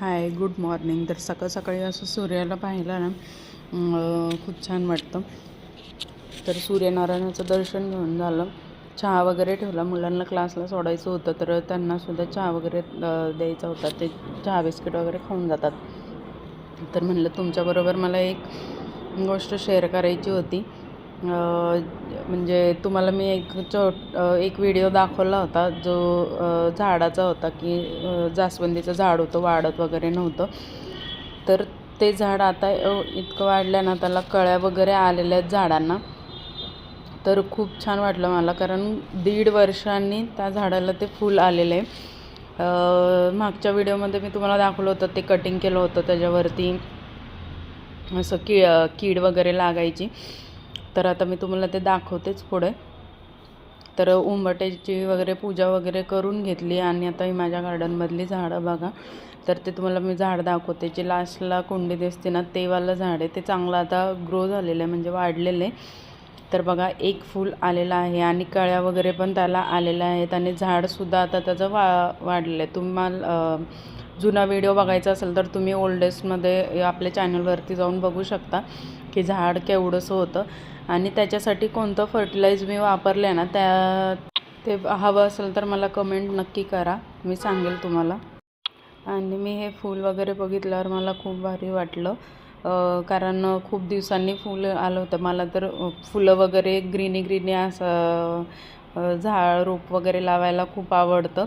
हाय, good morning. तर सकाळी असं सूर्याला पाहिलं ना खूप छान वाटतं. तर सूर्यनारायणाचं दर्शन घेऊन झालं, चहा वगैरे ठेवला. मुलांना क्लासला सोडायचं होतं, तर त्यांनासुद्धा चहा वगैरे द्यायचा होता. ते चहा बिस्किट वगैरे खाऊन जातात. तर म्हणलं तुमच्याबरोबर मला एक गोष्ट शेअर करायची होती. म्हणजे तुम्हाला मी एक व्हिडिओ दाखवला होता, जो झाडाचा होता, की जास्वंदीचं झाड होतं, वाढत वगैरे नव्हतं. तर ते झाड आता इतकं वाढलं ना, त्याला कळ्या वगैरे आलेल्या आहेत झाडांना. तर खूप छान वाटलं मला, कारण 1.5 वर्षांनी त्या झाडाला ते फूल आलेलं आहे. मागच्या व्हिडिओमध्ये मी तुम्हाला दाखवलं होतं, ते कटिंग केलं होतं, त्याच्यावरती असं कीड वगैरे लागायची. तर आता मी तुम्हाला ते दाखवतेच पुढे. तर उंबरठ्याची वगैरे पूजा वगैरे करून घेतली आणि आता ही माझ्या गार्डनमधली झाडं बघा. तर ते तुम्हाला मी झाड दाखवते. जे लास्टला कुंडी दिसते ना, ते वालं झाड आहे. ते चांगलं आता ग्रो झालेलं आहे, म्हणजे वाढलेलं आहे. तर बघा, एक फूल आलेलं आहे आणि कळ्या वगैरे पण त्याला आलेल्या आहेत आणि झाडसुद्धा आता त्याचं वाढलेलं आहे. तुम्हाला जुना व्हिडिओ बघायचा असेल तर तुम्ही ओल्डेस्टमध्ये आपल्या चॅनलवरती जाऊन बघू शकता की झाड केवढंसं होतं आणि त्याच्यासाठी कोणतं फर्टिलाइज मी वापरलं ना, ते हवं असेल तर मला कमेंट नक्की करा, मी सांगेल तुम्हाला. आणि मी हे फूल वगैरे बघितल्यावर मला खूप भारी वाटलं, कारण खूप दिवसांनी फुलं आलं होतं. मला तर फुलं वगैरे ग्रीनी असं रोप वगैरे लावायला खूप आवडतं.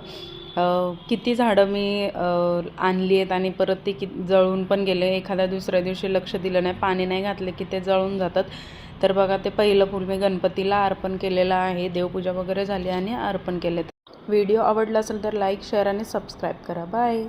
किती झाडं मी आणली आहेत आणि परत ती जळून पण गेले. एखाद्या दुसऱ्या दिवशी लक्ष दिलं नाही, पाणी नाही घातले की ते जळून जातात. तर बघा, ते पहिलं फूल मी गणपतीला अर्पण केलेलं आहे. देवपूजा वगैरे झाली आणि अर्पण केले. व्हिडिओ आवडला असेल तर लाईक, शेअर आणि सबस्क्राईब करा. बाय.